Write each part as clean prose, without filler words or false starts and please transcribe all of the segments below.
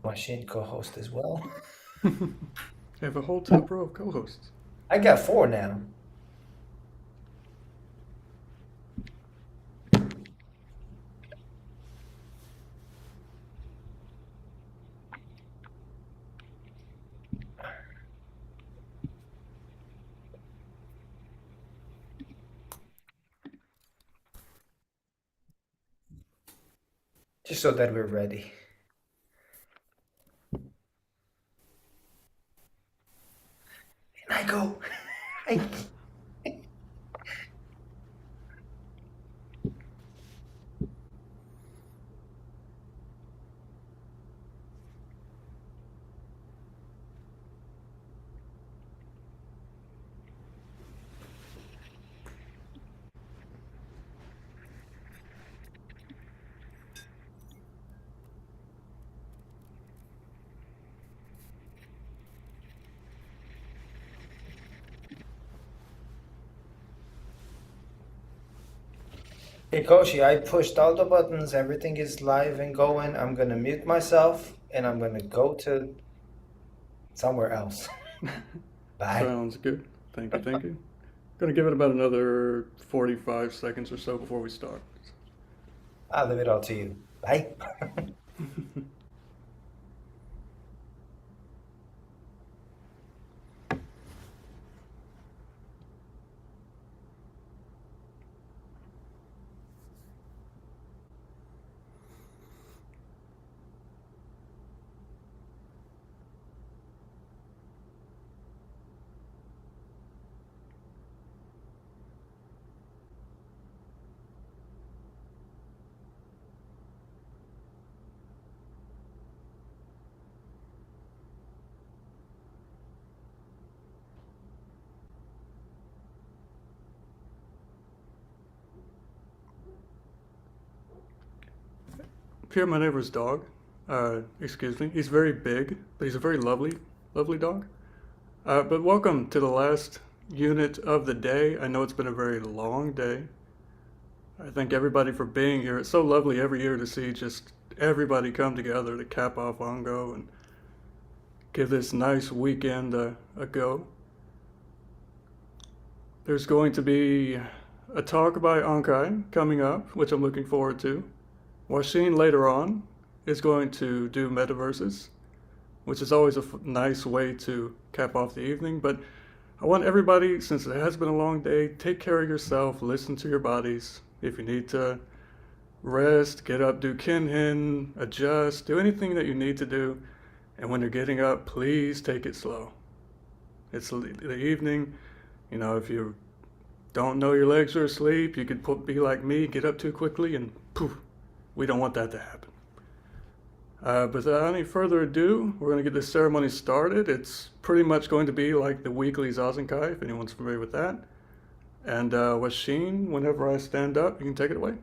Machine co-host as well. I have a whole top row of co-hosts. I got four now. Just so that we're ready. And I go. I Hey Koshi, I pushed all the buttons. Everything is live and going. I'm gonna mute myself and I'm gonna go to somewhere else. Bye. Sounds good. Thank you, thank you. Gonna give it about another 45 seconds or so before we start. I'll leave it all to you. Bye. Here, my neighbor's dog. Excuse me. He's very big, but he's a very lovely dog. But welcome to the last unit of the day. I know it's been a very long day. I thank everybody for being here. It's so lovely every year to see just everybody come together to cap off Ongo and give this nice weekend a go. There's going to be a talk by Ankai coming up, which I'm looking forward to. Washeen later on is going to do metaverses, which is always a nice way to cap off the evening. But I want everybody, since it has been a long day, take care of yourself, listen to your bodies. If you need to rest, get up, do kinhin, adjust, do anything that you need to do. And when you're getting up, please take it slow. It's the evening. You know, if you don't know your legs are asleep, you could be like me, get up too quickly, and poof, we don't want that to happen. But without any further ado, we're going to get this ceremony started. It's pretty much going to be like the weekly Zazenkai, if anyone's familiar with that. And Washeen, whenever I stand up, you can take it away.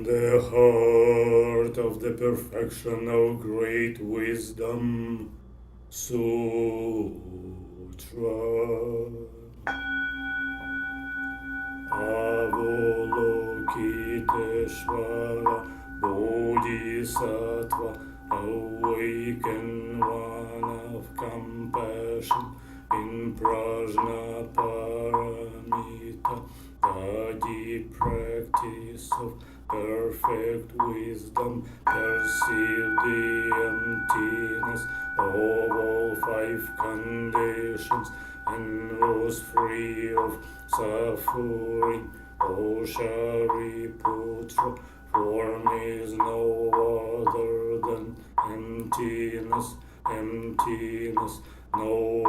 the heart of the perfection of great wisdom, Sutra. Avalokiteshvara Bodhisattva, awakened one of compassion in Prajnaparamita, the deep practice of perfect wisdom, perceived the emptiness of all five conditions and was free of suffering. O Shariputra, form is no other than emptiness, emptiness, no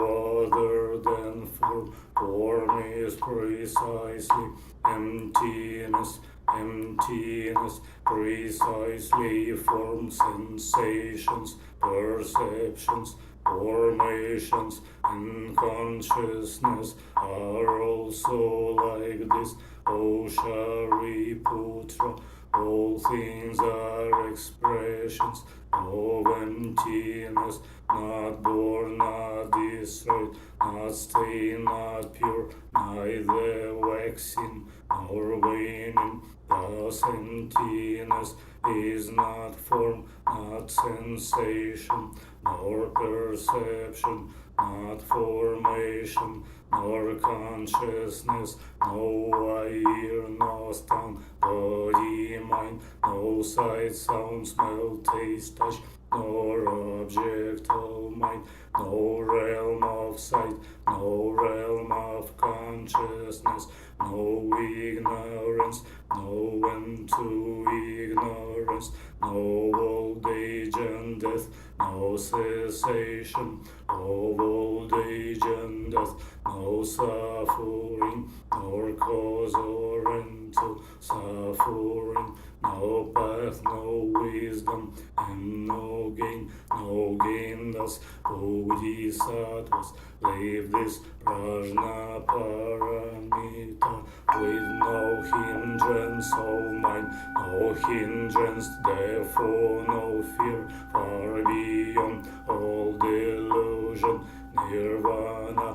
other than form. Form is precisely emptiness, emptiness, precisely form, sensations, perceptions, formations, and consciousness are also like this. O Shariputra, all things are expressions of emptiness, not born, not destroyed, not stained, not pure, neither waxing nor waning. Thus emptiness is not form, not sensation, nor perception, not formation, nor consciousness, no ear, no tongue, body, mind, no sight, sound, smell, taste, touch, nor object of mind, no realm of sight, no realm of consciousness, no ignorance, no end to ignorance, no old age and death, no cessation of old age and death, no suffering, nor cause or end to suffering, no path, no wisdom, and no gain, no gain. Thus Bodhisattvas live this Prajnaparamita with no hindrance of mind, no hindrance, therefore no fear, far beyond all delusion. Nirvana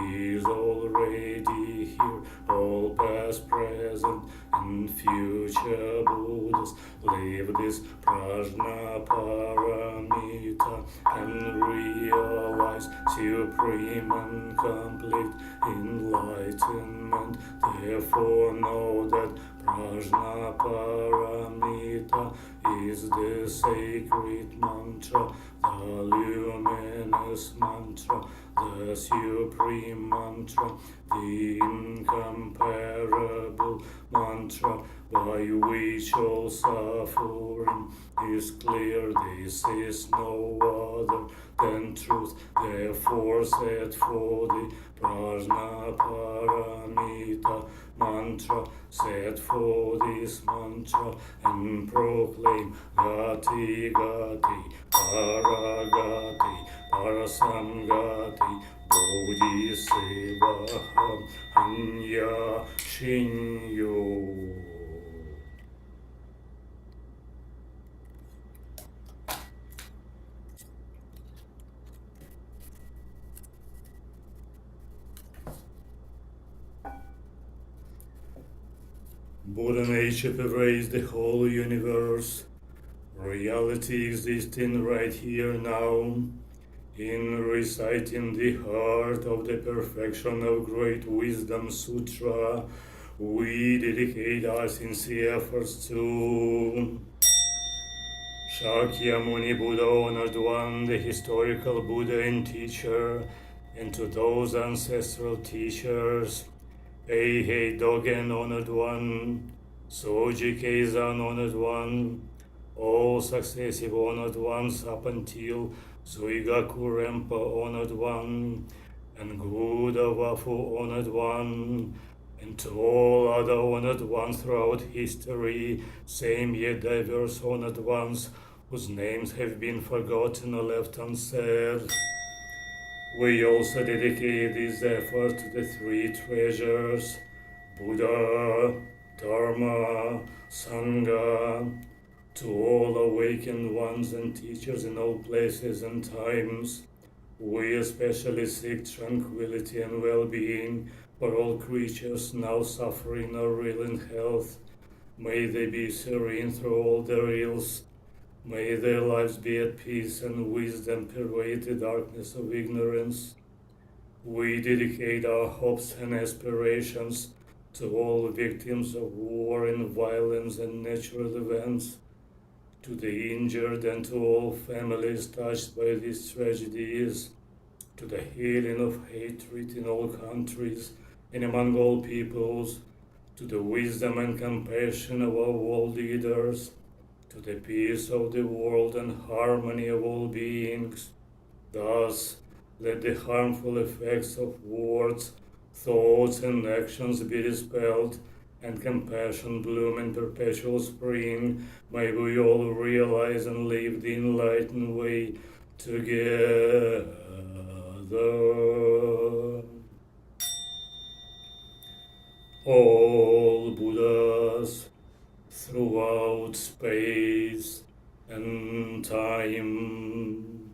is already here, all past, present, and future Buddhas live this Prajnaparamita and realize supreme and complete enlightenment. Therefore know that Prajnaparamita is the sacred mantra, the luminous mantra, the supreme mantra, the incomparable mantra, by which all suffering is clear. This is no other than truth. Therefore set for the Prajnaparamita mantra, set for this mantra, and proclaim Gati Gati, Paragati, Parasamgati, Bodhisevaham, Anya Shinyo. Buddha nature pervades the whole universe. Reality existing right here now. In reciting the heart of the perfection of great wisdom sutra, we dedicate our sincere efforts to Shakyamuni Buddha, honored one, the historical Buddha and teacher, and to those ancestral teachers, Eihei Dogen, honored one, Soji Keizan, honored one, all successive honored ones up until Zuigaku Rempa, honored one, and Guda Wafu, honored one, and to all other honored ones throughout history, same yet diverse honored ones whose names have been forgotten or left unsaid. We also dedicate this effort to the three treasures, Buddha, Dharma, Sangha, to all awakened ones and teachers in all places and times. We especially seek tranquility and well-being for all creatures now suffering or ill in health. May they be serene through all their ills. May their lives be at peace and wisdom pervade the darkness of ignorance. We dedicate our hopes and aspirations to all victims of war and violence and natural events, to the injured and to all families touched by these tragedies, to the healing of hatred in all countries and among all peoples, to the wisdom and compassion of our world leaders, to the peace of the world and harmony of all beings. Thus, let the harmful effects of words, thoughts, and actions be dispelled, and compassion bloom in perpetual spring. May we all realize and live the enlightened way together. All Buddhas throughout space and time,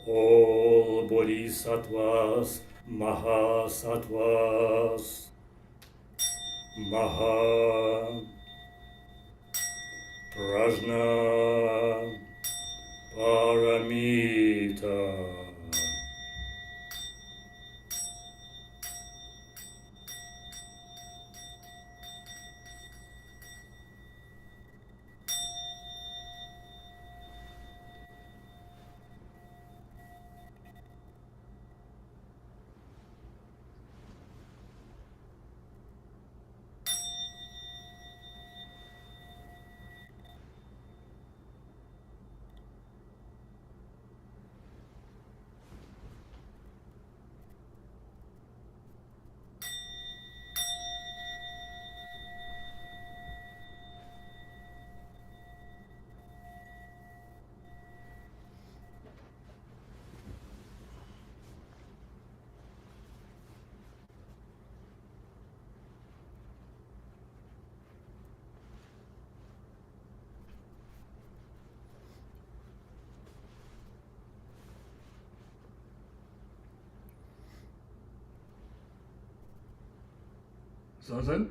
all bodhisattvas, mahasattvas, maha, prajna, paramita. Zazen?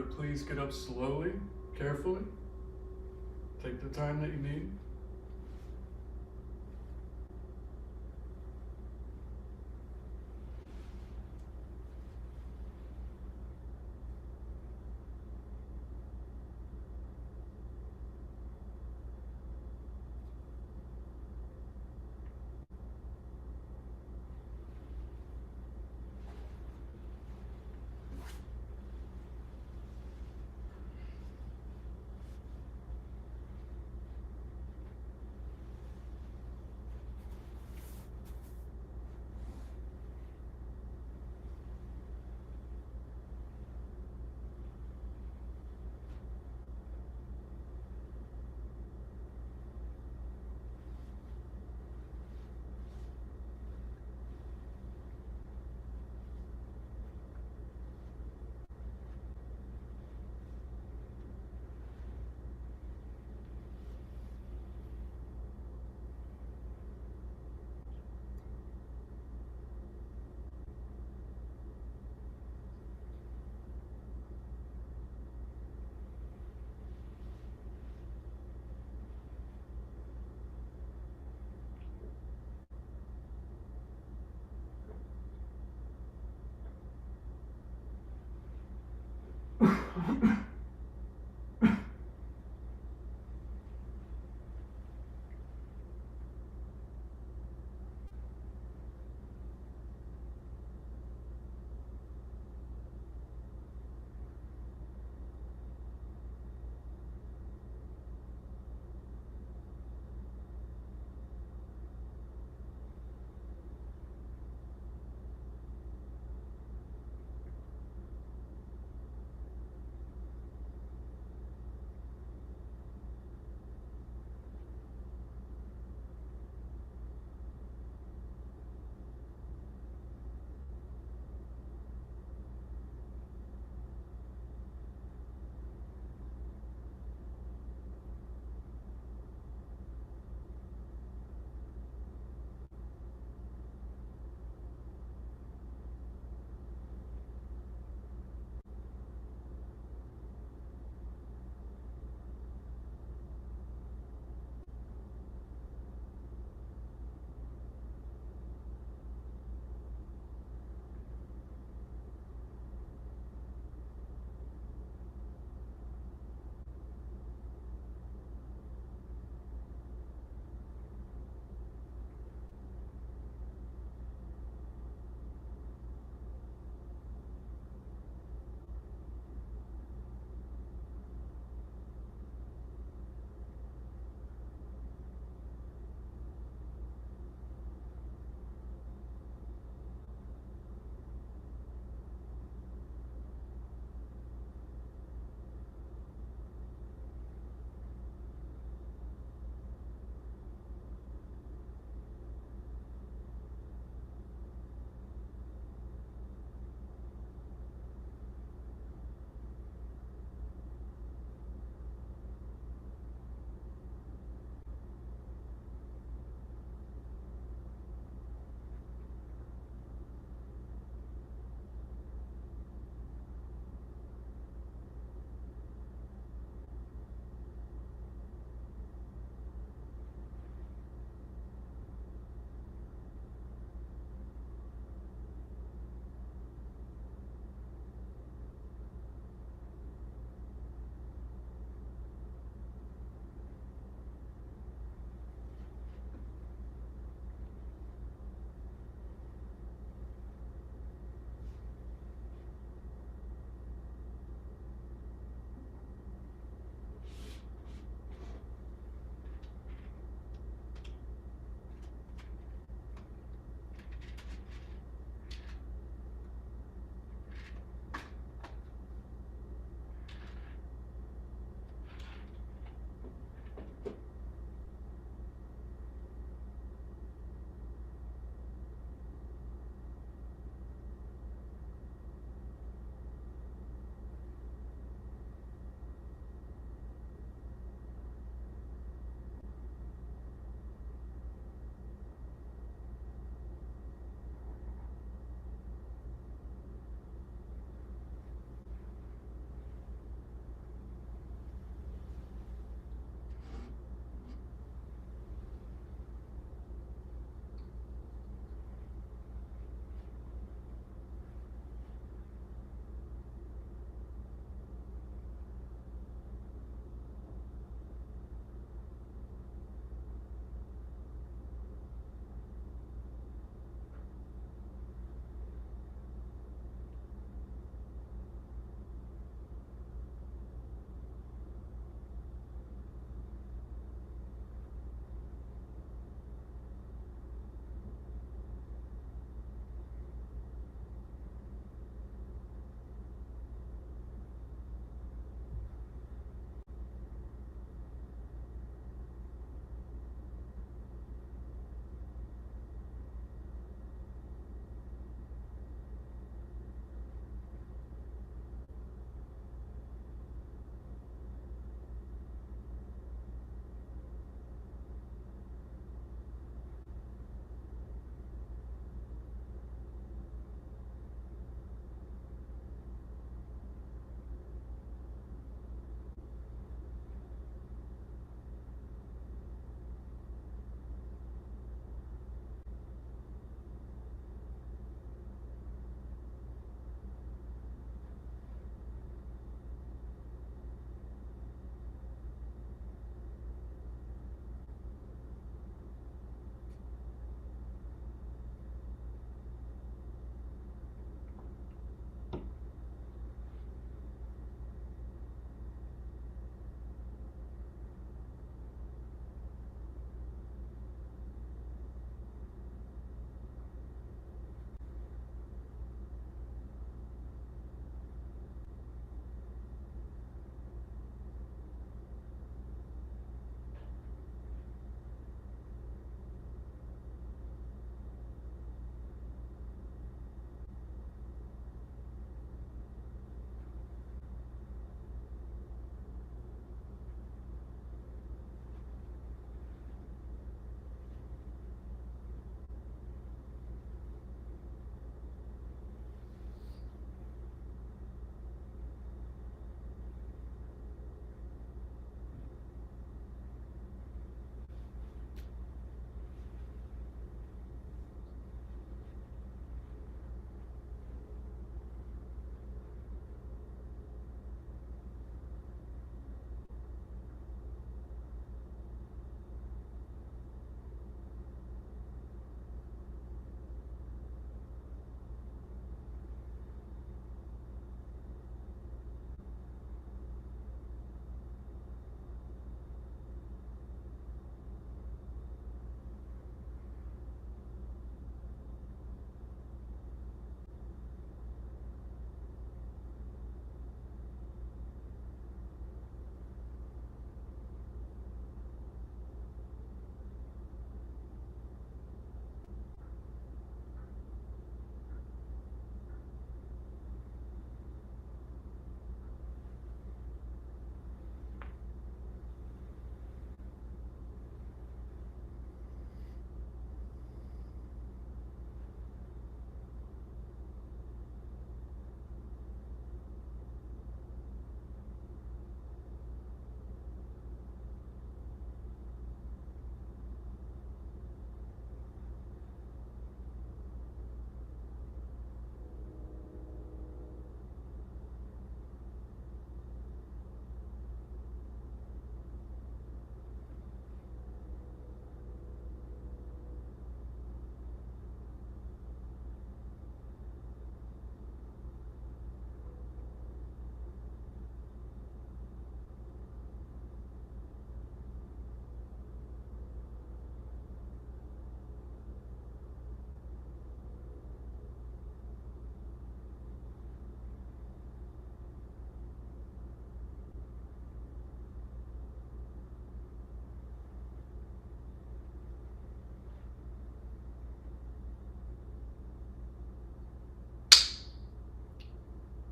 but please get up slowly, carefully. Take the time that you need.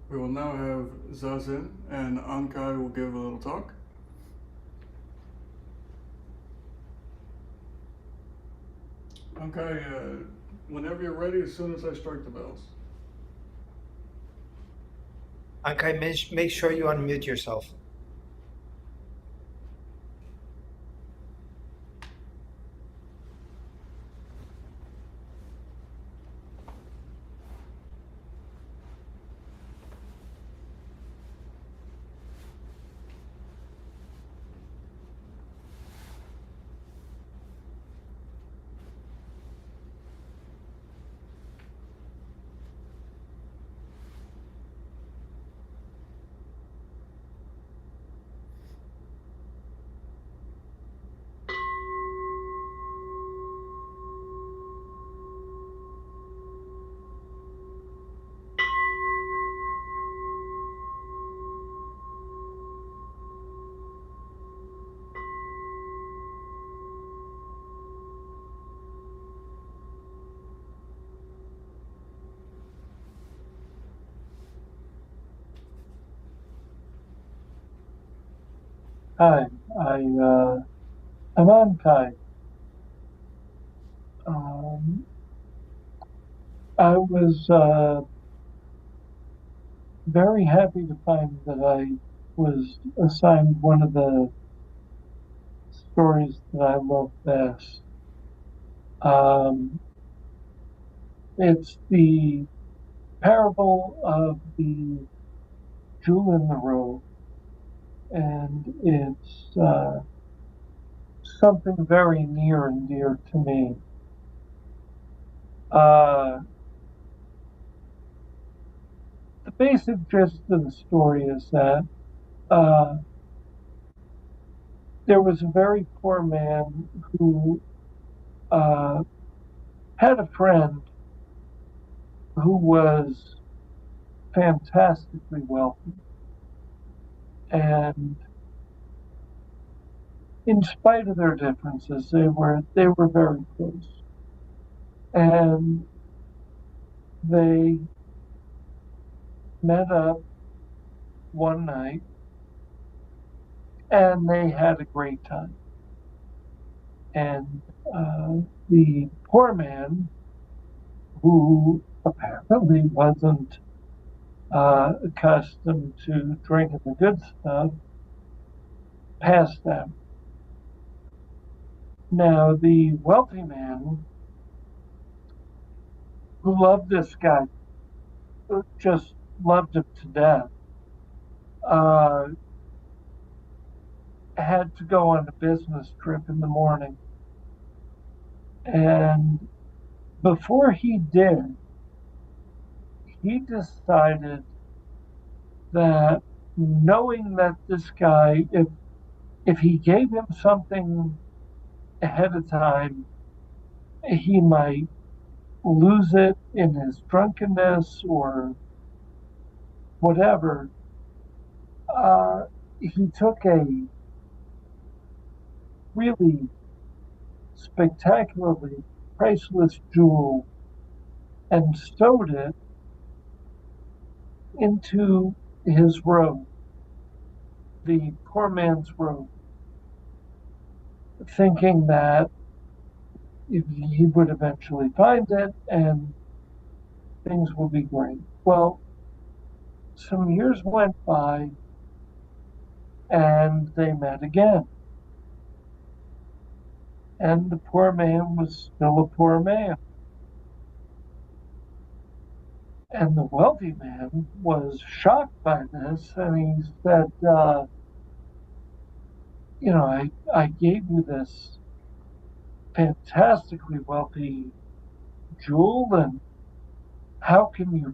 We will now have Zazen and Ankai will give a little talk. Ankai, whenever you're ready, as soon as I strike the bells. Ankai, make sure you unmute yourself. Hi, I'm Ankai. I was very happy to find that I was assigned one of the stories that I love best. It's the parable of the jewel in the robe, and it's something very near and dear to me. The basic gist of the story is that uh, there was a very poor man who had a friend who was fantastically wealthy. And in spite of their differences, they were very close. And they met up one night and they had a great time. And the poor man, who apparently wasn't accustomed to drinking the good stuff, passed out. Now, the wealthy man, who loved this guy, just loved him to death, uh, had to go on a business trip in the morning. And before he did, he decided that, knowing that this guy, if he gave him something ahead of time, he might lose it in his drunkenness or whatever. He took a really spectacularly priceless jewel and stowed it into his robe, the poor man's robe, thinking that he would eventually find it and things will be great. Well, some years went by and they met again. And the poor man was still a poor man. And the wealthy man was shocked by this, and he said, I gave you this fantastically wealthy jewel, and how can you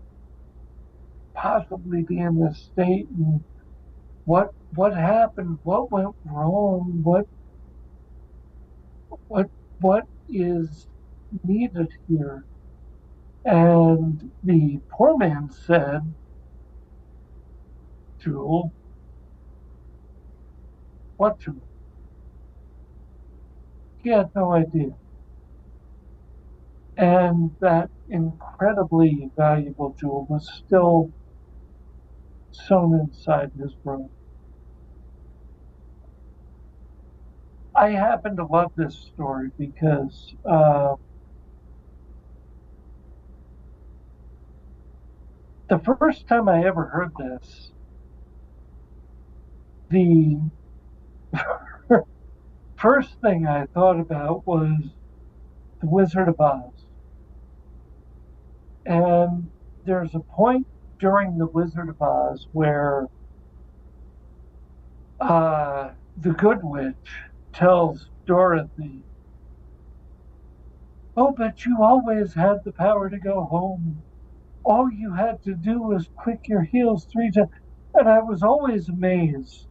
possibly be in this state? And what happened? What went wrong? What is needed here? And the poor man said, Jewel, what jewel? He had no idea. And that incredibly valuable jewel was still sewn inside his robe. I happen to love this story because the first time I ever heard this, the first thing I thought about was The Wizard of Oz. And there's a point during The Wizard of Oz where the Good Witch tells Dorothy, "Oh, but you always had the power to go home. All you had to do was click your heels 3 times." And I was always amazed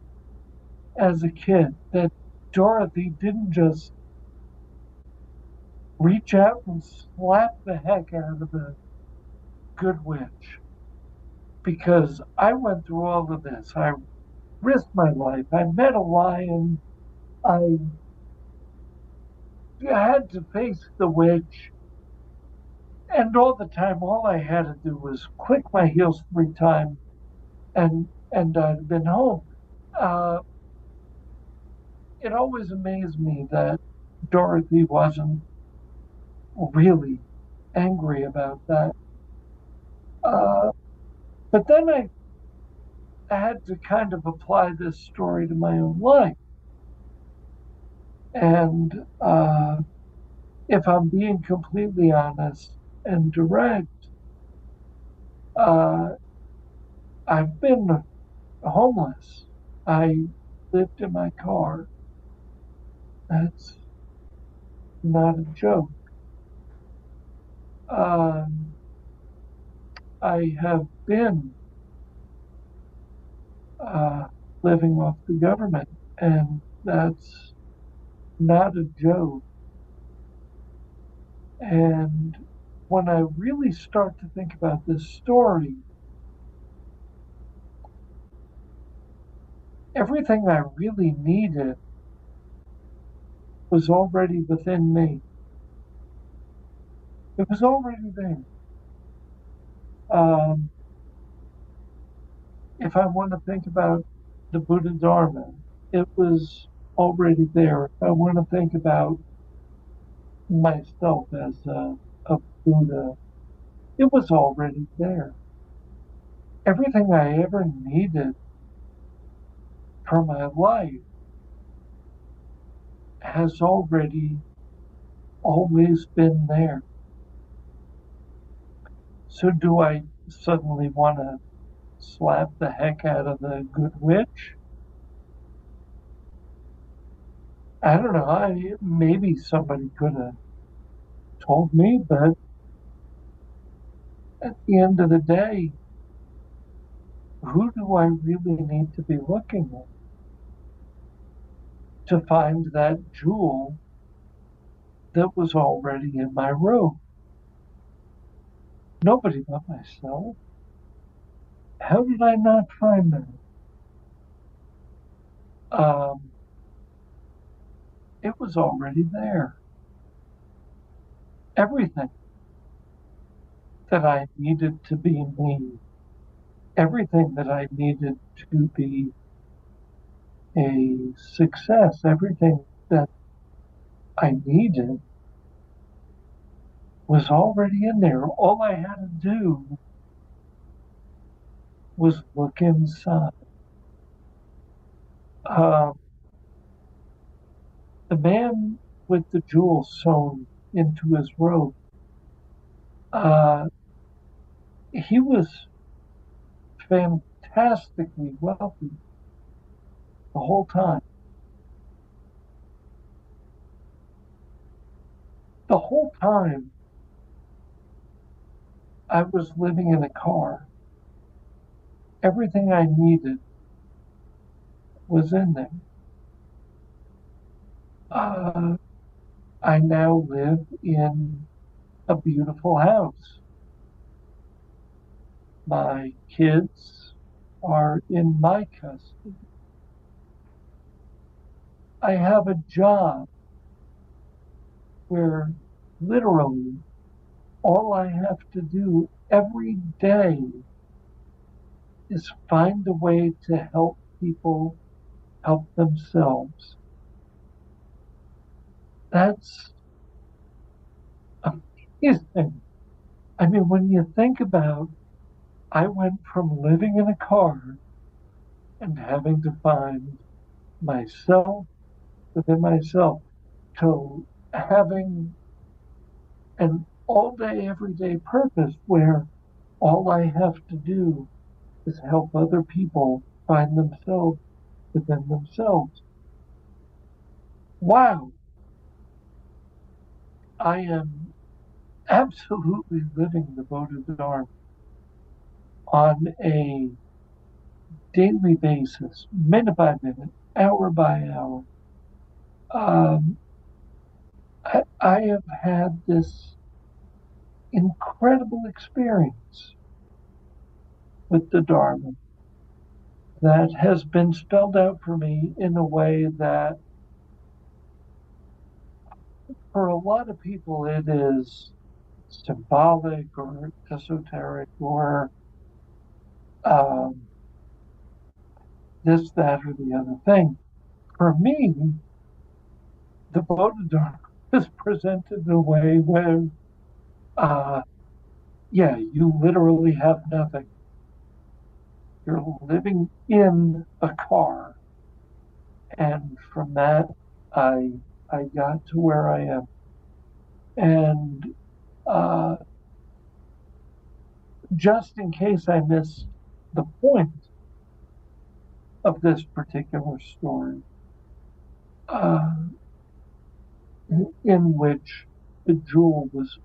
as a kid that Dorothy didn't just reach out and slap the heck out of the Good Witch. Because I went through all of this. I risked my life. I met a lion. I had to face the witch. And all the time, all I had to do was click my heels 3 times and I'd been home. Uh, it always amazed me that Dorothy wasn't really angry about that. Uh, but then I had to kind of apply this story to my own life. And if I'm being completely honest and direct, uh, I've been homeless. I lived in my car. That's not a joke. Um, I have been uh, living off the government, and that's not a joke. And when I really start to think about this story, everything I really needed was already within me. It was already there. Um, if I want to think about the Buddha Dharma, it was already there. If I want to think about myself as a Buddha, it was already there. Everything I ever needed for my life has already always been there. So do I suddenly want to slap the heck out of the good witch? I don't know. Maybe somebody could have told me, but at the end of the day, who do I really need to be looking at to find that jewel that was already in my robe? Nobody but myself. How did I not find that? Um, it was already there. Everything that I needed to be me, everything that I needed to be a success, everything that I needed was already in there. All I had to do was look inside. Um, the man with the jewel sewn into his robe, uh, he was fantastically wealthy the whole time. The whole time I was living in a car, everything I needed was in there. Uh, I now live in a beautiful house. My kids are in my custody. I have a job where literally all I have to do every day is find a way to help people help themselves. That's amazing. I mean, when you think about, I went from living in a car and having to find myself within myself to having an all day, everyday purpose where all I have to do is help other people find themselves within themselves. Wow, I am absolutely living the Buddha Dharma on a daily basis, minute by minute, hour by hour. Um, I have had this incredible experience with the Dharma that has been spelled out for me in a way that for a lot of people it is symbolic or esoteric or um, this, that, or the other thing. For me, the Bodhidharma is presented in a way where, uh, yeah, you literally have nothing. You're living in a car, and from that, I got to where I am, and uh, just in case I missed the point of this particular story, uh, in which the jewel was,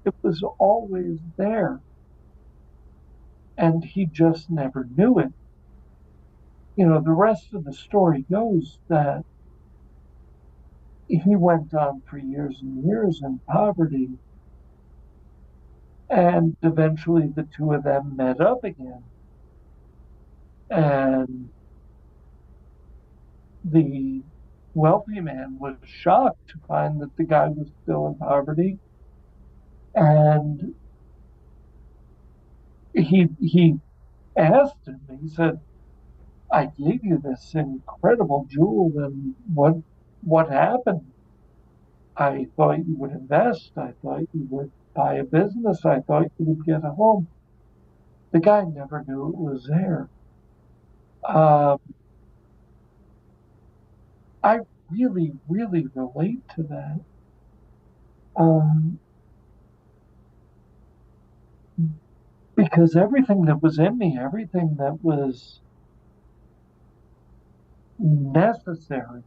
it was always there, and he just never knew it. You know, the rest of the story goes that he went on for years and years in poverty, and eventually the two of them met up again. And the wealthy man was shocked to find that the guy was still in poverty. And he asked him, he said, I gave you this incredible jewel, and what happened? I thought you would invest. I thought you would buy a business. I thought you would get a home. The guy never knew it was there. Um, I really, really relate to that. Um, because everything that was in me, everything that was necessary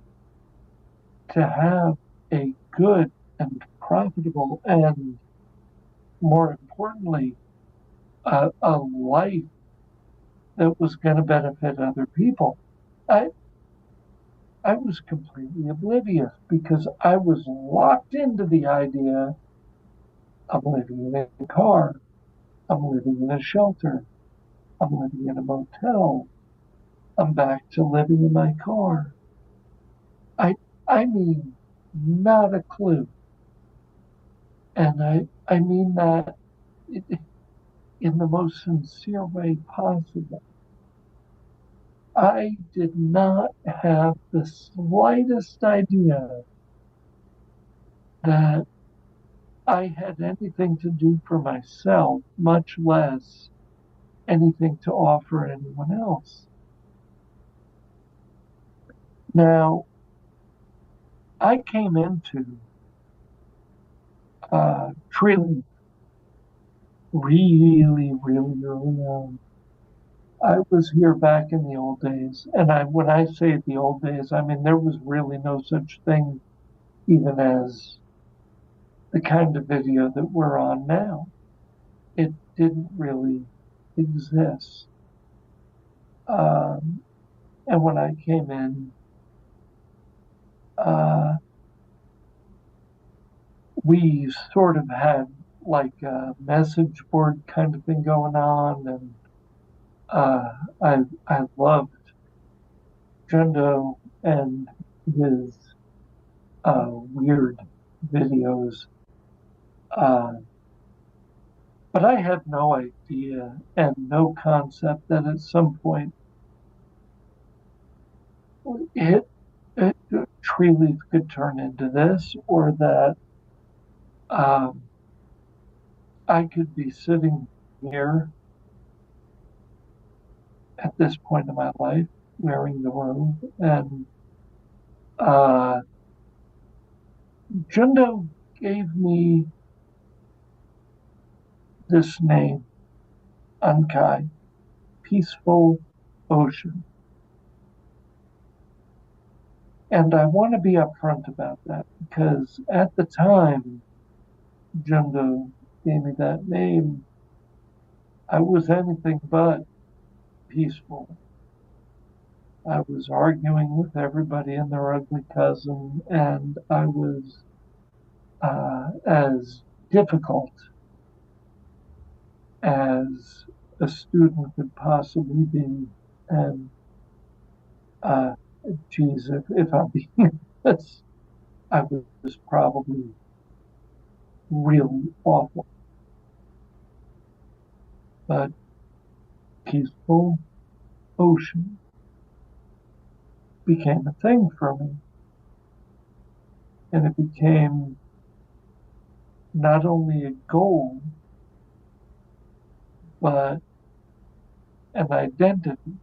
to have a good and profitable and, more importantly, a life that was going to benefit other people. I, I was completely oblivious because I was locked into the idea I'm living in a car, I'm living in a shelter, I'm living in a motel, I'm back to living in my car. I I mean not a clue. And I mean that in the most sincere way possible. I did not have the slightest idea that I had anything to do for myself, much less anything to offer anyone else. Now, I came into Treeleaf really, really early on. I was here back in the old days, and when I say the old days, I mean there was really no such thing even as the kind of video that we're on now. It didn't really exist. Um, and when I came in, uh, we sort of had like a message board kind of thing going on, and uh, I loved Jundo and his weird videos. Uh, But I had no idea and no concept that at some point it, Treeleaf could turn into this, or that um, I could be sitting here at this point in my life wearing the robe. And uh, Jundo gave me this name, Ankai, Peaceful Ocean. And I want to be upfront about that because at the time Jundo gave me that name, I was anything but peaceful. I was arguing with everybody and their ugly cousin, and I was as difficult as a student could possibly be. And uh, geez, if I'm being honest, I was probably really awful. But peaceful ocean became a thing for me. And it became not only a goal, but an identity.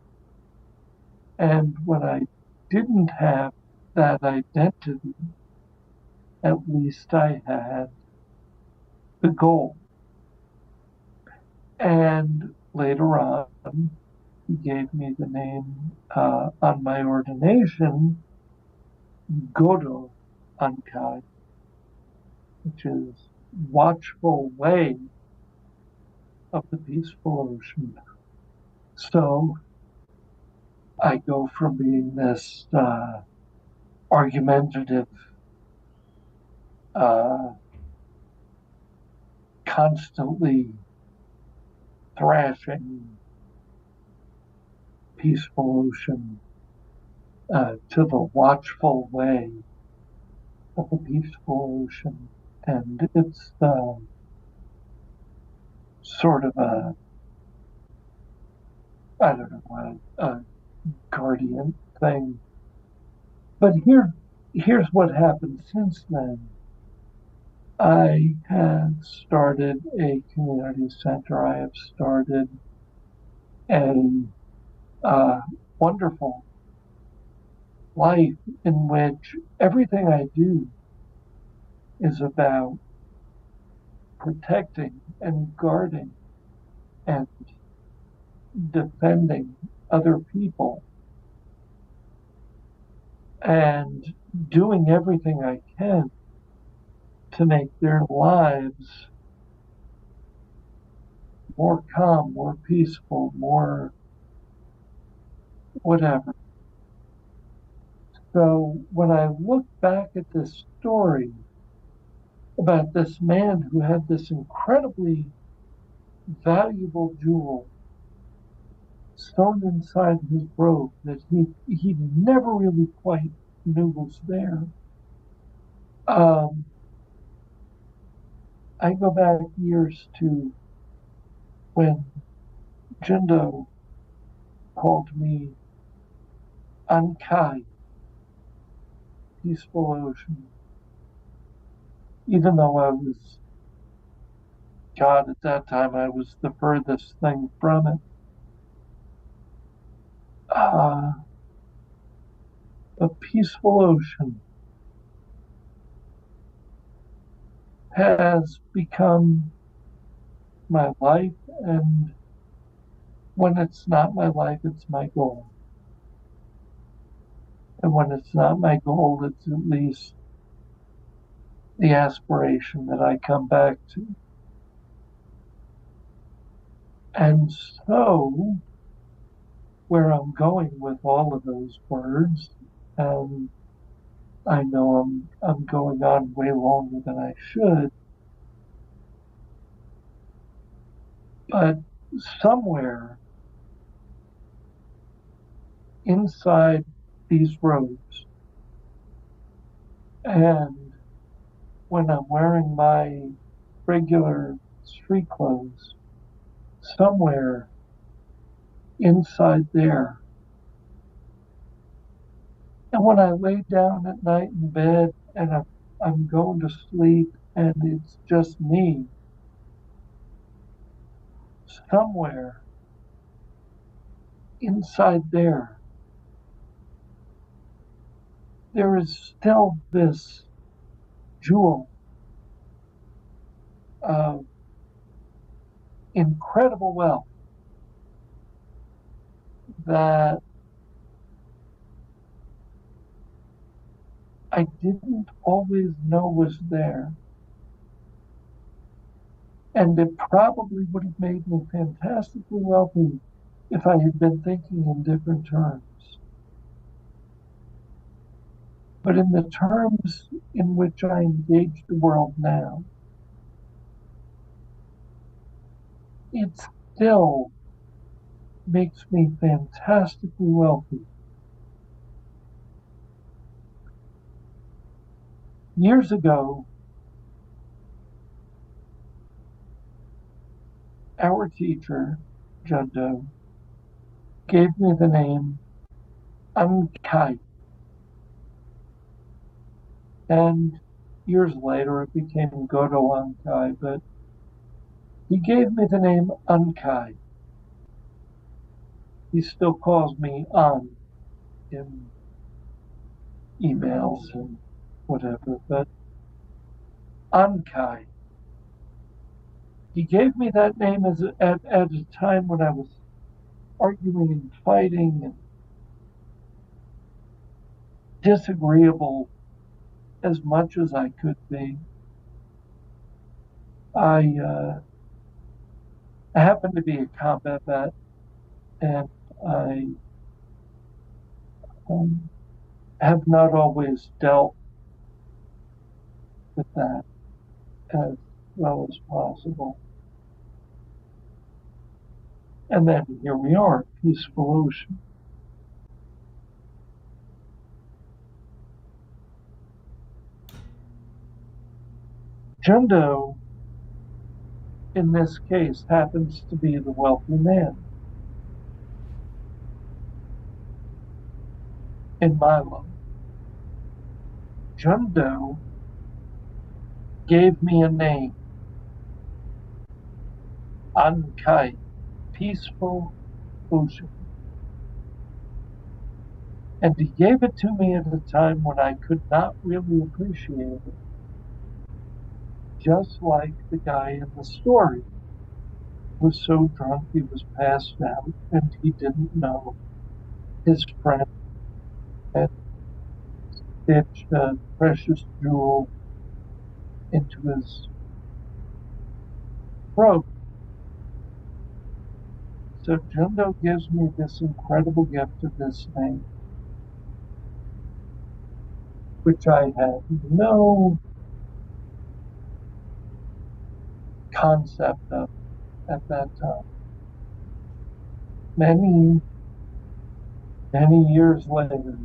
And when I didn't have that identity, at least I had the goal. And later on, he gave me the name on my ordination, Godo Ankai, which is watchful way of the peaceful ocean. So I go from being this argumentative, uh, constantly thrashing peaceful ocean to the watchful way of the peaceful ocean. And it's sort of I don't know, a guardian thing. But here's what happened since then. I have started a community center. I have started a uh, wonderful life in which everything I do is about protecting and guarding and defending other people and doing everything I can to make their lives more calm, more peaceful, more whatever. So when I look back at this story about this man who had this incredibly valuable jewel sewn inside his robe that he never really quite knew was there, um, I go back years to when Jindo called me Ankai, peaceful ocean, even though I was, God, at that time I was the furthest thing from it. Uh, a peaceful ocean has become my life, and when it's not my life, it's my goal. And when it's not my goal, it's at least the aspiration that I come back to. And so, where I'm going with all of those words, and I know I'm going on way longer than I should, but somewhere inside these robes, and when I'm wearing my regular street clothes. Somewhere inside there. And when I lay down at night in bed and I'm going to sleep and it's just me, somewhere inside there, there is still this jewel of incredible wealth that I didn't always know was there. And it probably would have made me fantastically wealthy if I had been thinking in different terms. But in the terms in which I engage the world now, it still makes me fantastically wealthy. Years ago, our teacher, Jundo, gave me the name Ankai. And years later, it became Godo Ankai, but he gave me the name Ankai. He still calls me An in emails and whatever, but Ankai. He gave me that name at a time when I was arguing and fighting and disagreeable as much as I could be. I happened to be a combat vet, and I have not always dealt with that as well as possible. And then here we are, peaceful ocean. Jundo, in this case, happens to be the wealthy man in my life. Jundo gave me a name, Ankai, peaceful ocean. And he gave it to me at a time when I could not really appreciate it. Just like the guy in the story was so drunk he was passed out and he didn't know his friend had stitched a precious jewel into his throat. So Jundo gives me this incredible gift of this name, which I had no concept of at that time. Many years later,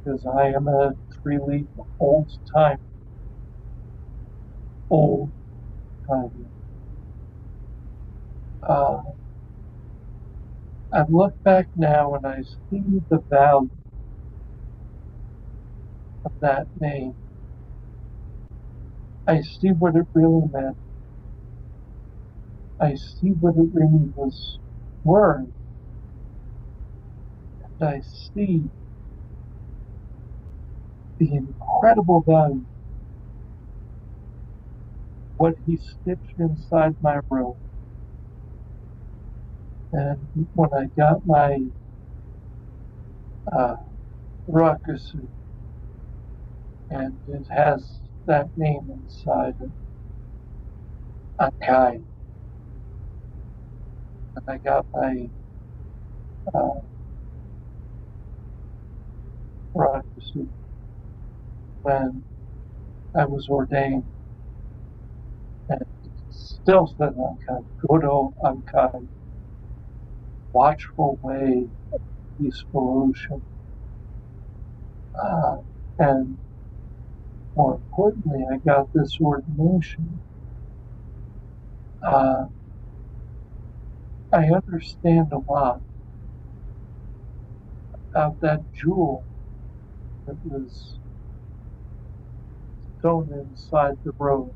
because I am a Treeleaf old timer. I look back now and I see the value of that name. I see what it really meant. I see what it really was worth. And I see the incredible value what he stitched inside my robe. And when I got my Rohatsu, and it has that name inside it, Akai. And I got my Rohatsu when I was ordained, and it still says Ankai, Godo Ankai, watchful way, peaceful ocean. And more importantly, I got this ordination uh, I understand a lot about that jewel that was sewn inside the robe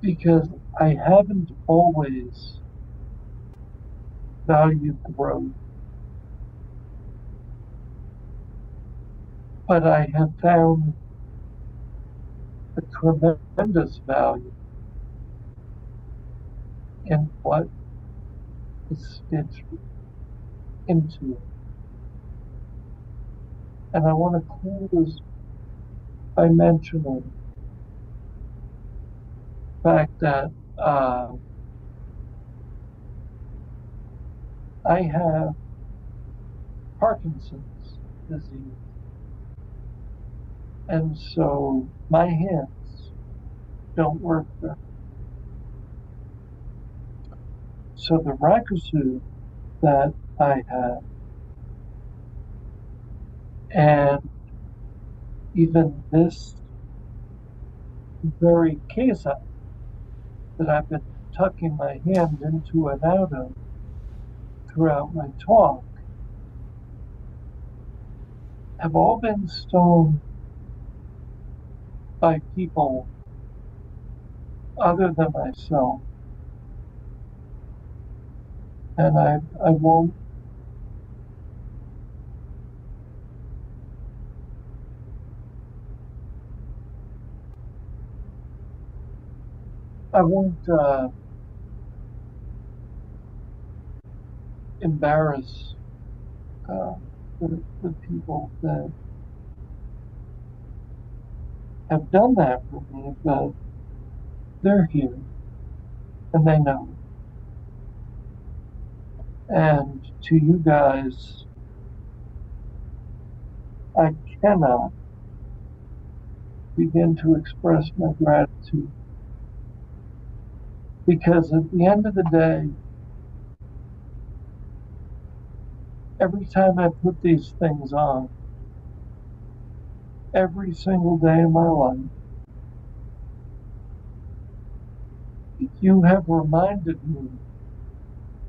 because I haven't always valued the robe, but I have found a tremendous value in what is stitched into it. And I want to close by mentioning the fact that I have Parkinson's disease. And so my hands don't work very. So the rakusu that I have, and even this very case that I've been tucking my hand into and out of throughout my talk, have all been sewn by people other than myself. And I won't embarrass uh, the people that have done that for me, but they're here and they know. And to you guys, I cannot begin to express my gratitude because at the end of the day, every time I put these things on, every single day of my life, you have reminded me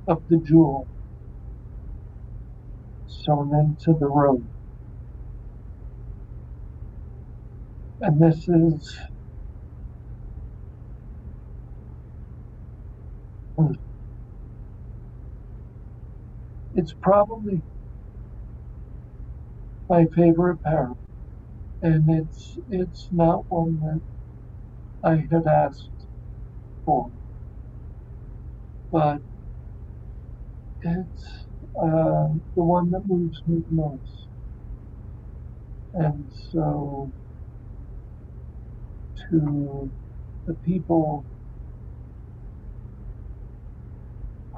of the jewel sewn into the robe. And this is it's probably my favorite parrot. And it's not one that I had asked for, but it's the one that moves me the most. And so to the people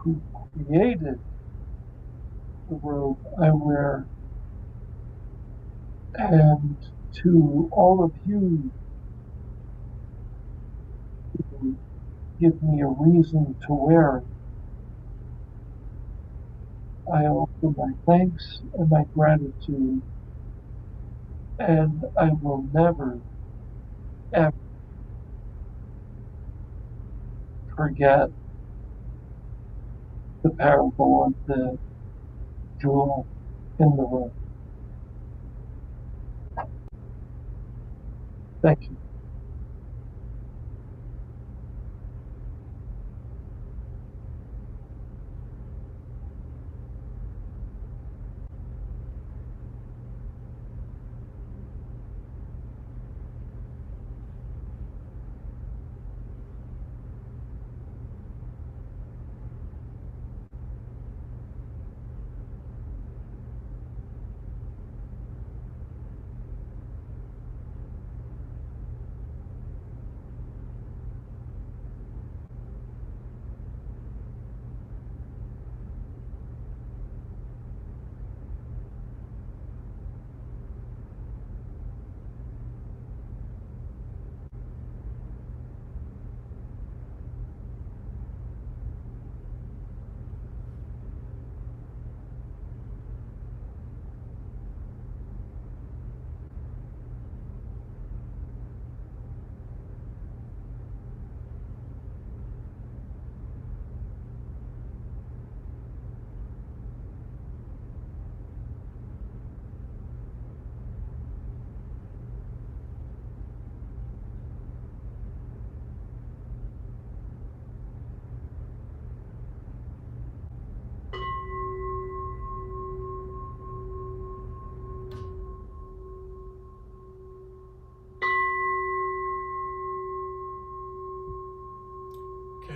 who created the robe I wear, and to all of you who give me a reason to wear it, I offer my thanks and my gratitude, and I will never, ever forget the parable of the jewel in the robe. Thank you.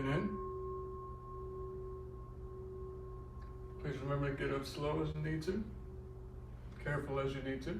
Breathing in. Please remember to get up slow as you need to, careful as you need to.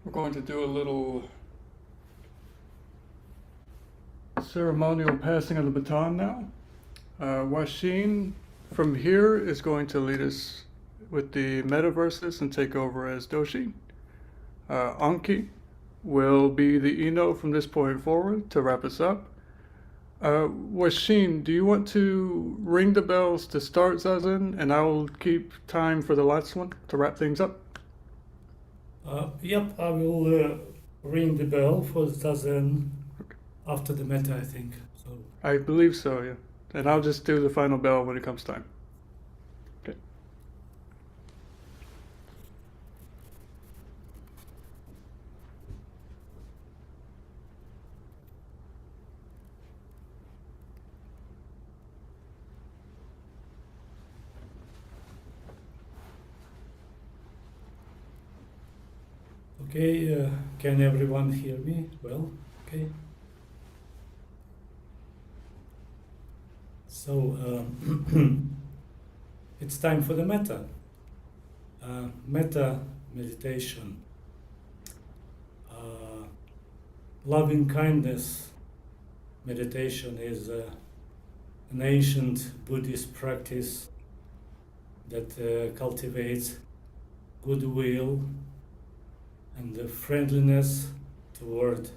We're going to do a little ceremonial passing of the baton now. Washin from here is going to lead us with the metaverses and take over as Doshi. Anki will be the Ino from this point forward to wrap us up. Washin, do you want to ring the bells to start Zazen, and I will keep time for the last one to wrap things up? Yep, I will ring the bell for Zazen after the meta, I think. So I believe so, yeah. And I'll just do the final bell when it comes time. Okay. okay, can everyone hear me? Well, okay. So it's time for the metta. Metta meditation. Loving kindness meditation is an ancient Buddhist practice that cultivates goodwill and friendliness toward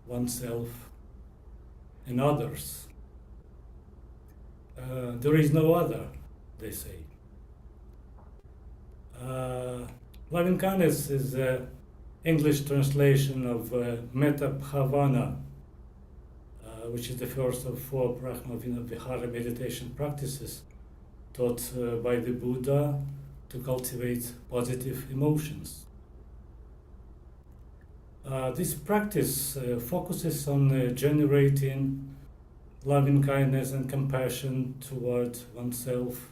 oneself and others. There is no other, they say. Loving kindness is the English translation of Metta Bhavana, which is the first of 4 Brahma Vihara meditation practices taught by the Buddha to cultivate positive emotions. This practice focuses on generating loving kindness and compassion toward oneself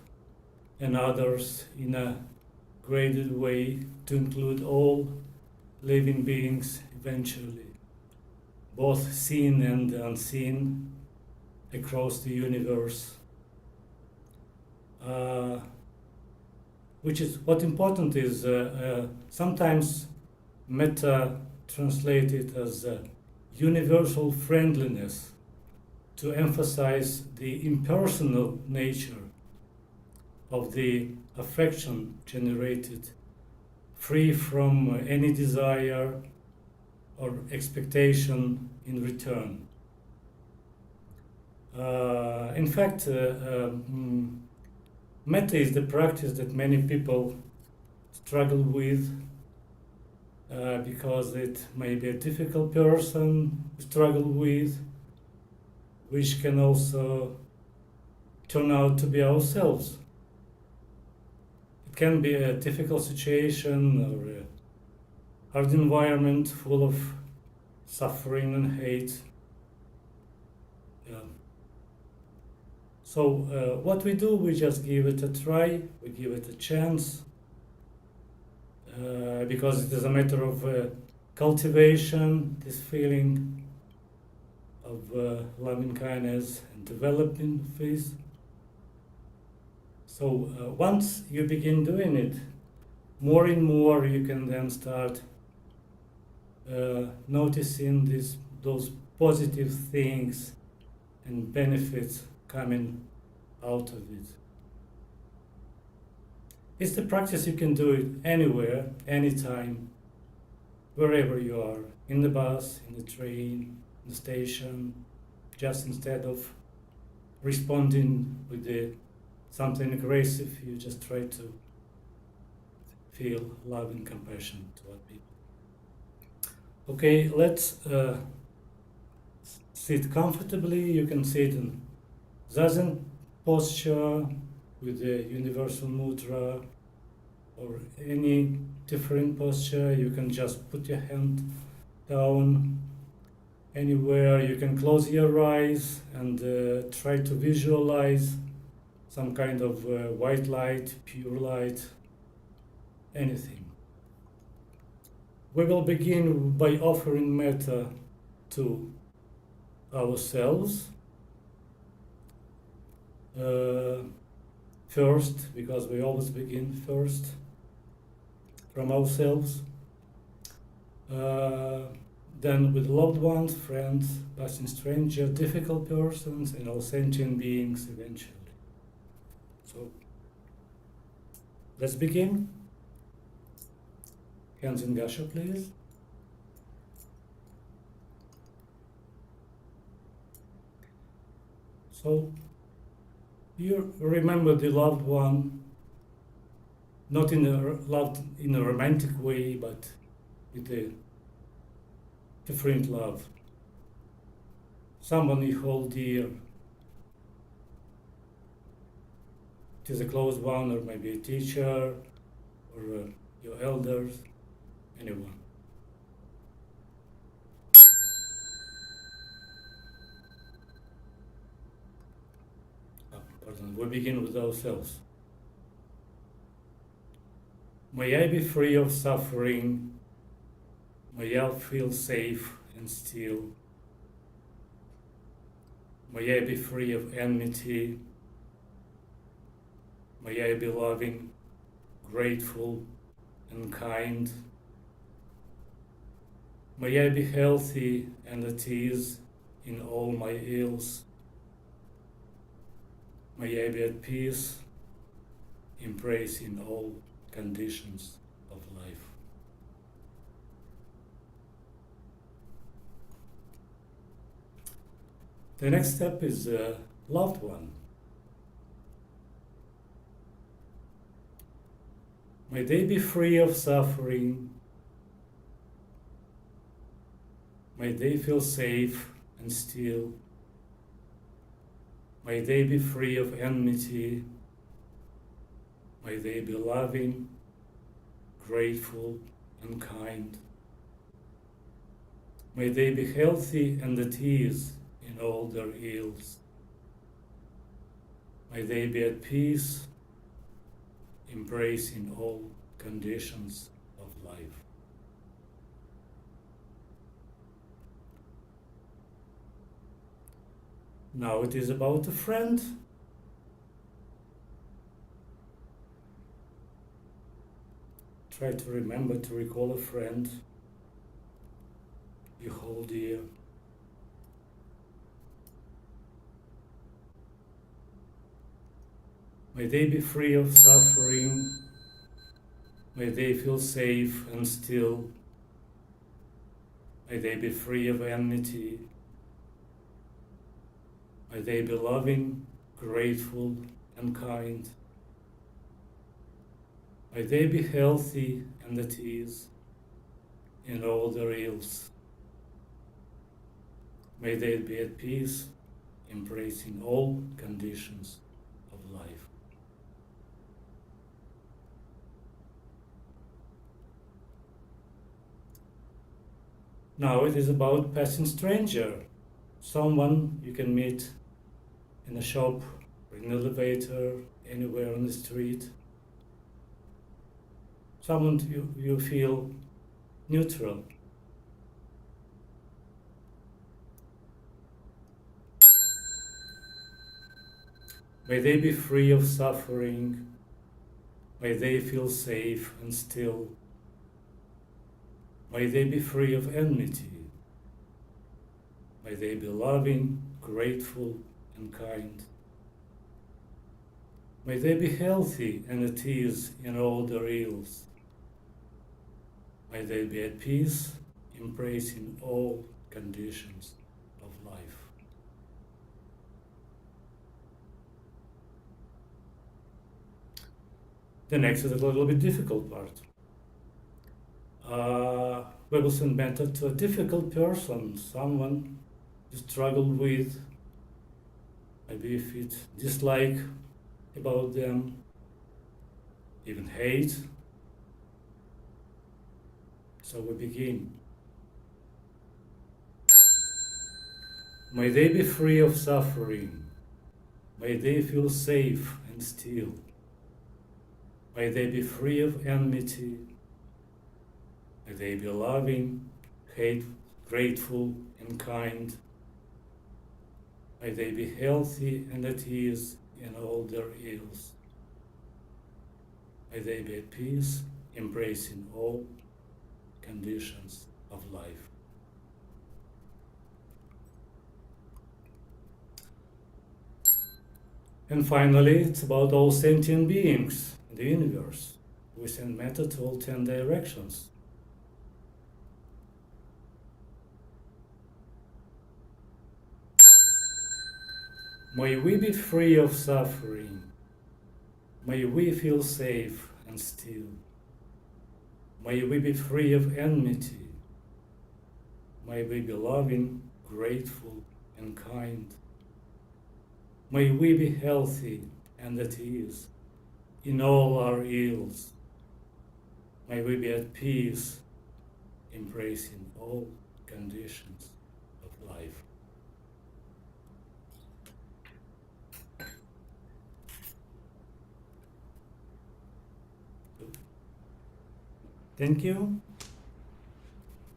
and others in a graded way to include all living beings eventually, both seen and unseen, across the universe. Which is what important is sometimes metta translated as universal friendliness, to emphasize the impersonal nature of the affection generated, free from any desire or expectation in return. In fact, metta is the practice that many people struggle with because it may be a difficult person struggle with, which can also turn out to be ourselves. It can be a difficult situation or a hard environment full of suffering and hate. So what we do, we just give it a try, we give it a chance, because it is a matter of cultivation, this feeling of loving kindness and developing faith. So once you begin doing it, more and more you can then start noticing those positive things and benefits coming out of it. It's the practice, you can do it anywhere, anytime, wherever you are, in the bus, in the train, in the station. Just instead of responding with something aggressive, you just try to feel love and compassion toward people. Okay, let's sit comfortably. You can sit in Zazen posture with the universal mudra or any different posture. You can just put your hand down anywhere. You can close your eyes and try to visualize some kind of white light, pure light, anything. We will begin by offering metta to ourselves. First, because we always begin first from ourselves. then with loved ones, friends, passing strangers, difficult persons, and all sentient beings eventually. So let's begin. Hands in Gasha, please. So you remember the loved one, not in a romantic way, but with a different love. Someone you hold dear. It is a close one, or maybe a teacher, or your elders, anyone. Pardon, we begin with ourselves. May I be free of suffering. May I feel safe and still. May I be free of enmity. May I be loving, grateful, and kind. May I be healthy and at ease in all my ills. May I be at peace, embracing all conditions of life. The next step is a loved one. May they be free of suffering. May they feel safe and still. May they be free of enmity. May they be loving, grateful, and kind. May they be healthy and at ease in all their ills. May they be at peace, embracing all conditions of life. Now it is about a friend. Try to remember to recall a friend you hold dear. May they be free of suffering. May they feel safe and still. May they be free of enmity. May they be loving, grateful, and kind. May they be healthy and at ease in all their ills. May they be at peace, embracing all conditions of life. Now it is about passing stranger, someone you can meet in a shop, or in an elevator, anywhere on the street. Someone you feel neutral. May they be free of suffering. May they feel safe and still. May they be free of enmity. May they be loving, grateful, and kind. May they be healthy and at ease in all their ills. May they be at peace, embracing all conditions of life. The next is a little bit difficult part. We will send mentor to a difficult person, someone you struggle with, maybe you feel dislike about them, even hate. So we begin. May they be free of suffering. May they feel safe and still. May they be free of enmity. May they be loving, grateful, and kind. May they be healthy and at ease in all their ills. May they be at peace, embracing all conditions of of life. And finally, it's about all sentient beings in the universe. We send matter to all 10 directions. May we be free of suffering. May we feel safe and still. May we be free of enmity. May we be loving, grateful, and kind. May we be healthy and at ease in all our ills. May we be at peace, embracing all conditions of life. Thank you.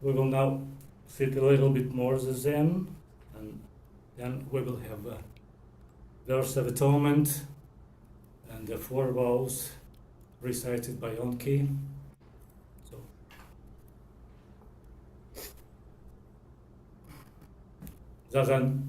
We will now sit a little bit more the Zen, and then we will have a verse of atonement and the 4 vows recited by Onki. So, Zazen.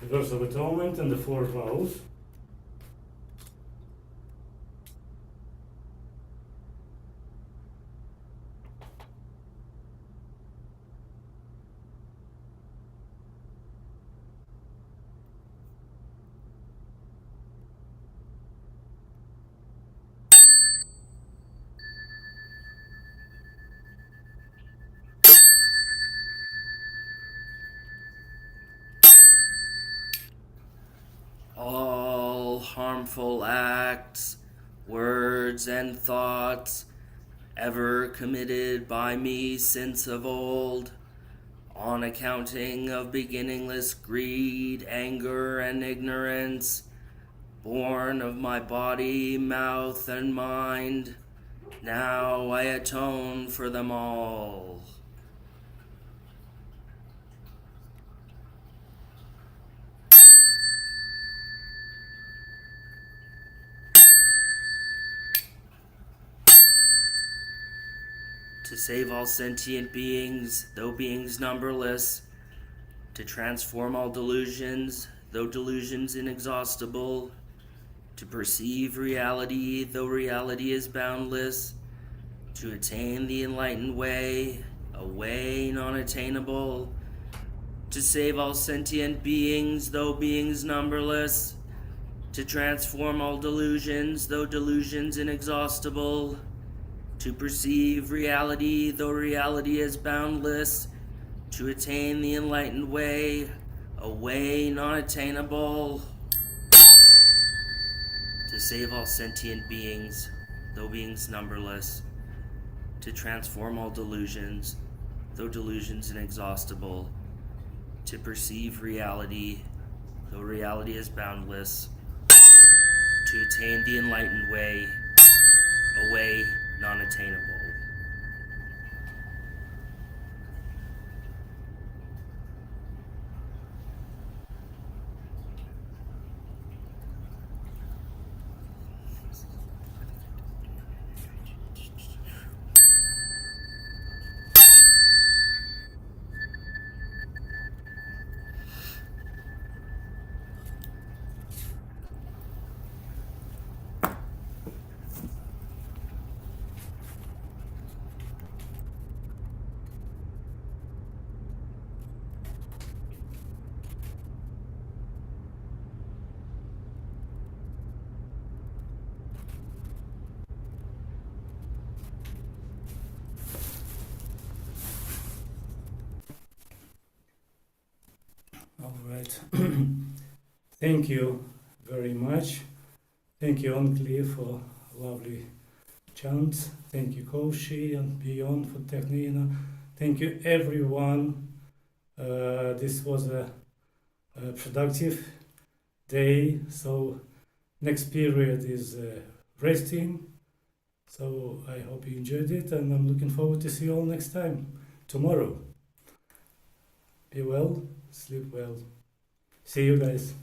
verse of atonement and the 4 vows. All harmful acts, words, and thoughts ever committed by me since of old, on accounting of beginningless greed, anger, and ignorance, born of my body, mouth, and mind, now I atone for them all. To save all sentient beings, though beings numberless, to transform all delusions, though delusions inexhaustible, to perceive reality, though reality is boundless, to attain the enlightened way, a way non-attainable, to save all sentient beings, though beings numberless, to transform all delusions, though delusions inexhaustible, to perceive reality, though reality is boundless, to attain the enlightened way, a way non-attainable, to save all sentient beings, though beings numberless, to transform all delusions, though delusions inexhaustible, to perceive reality, though reality is boundless, to attain the enlightened way, a way non-attainable. All right. Thank you very much. Thank you, Onkli, for lovely chants. Thank you, Koshi and Beyond for Technina. Thank you, everyone. This was a productive day. So next period is resting. So I hope you enjoyed it, and I'm looking forward to see you all next time, tomorrow. Be well, sleep well. See you guys.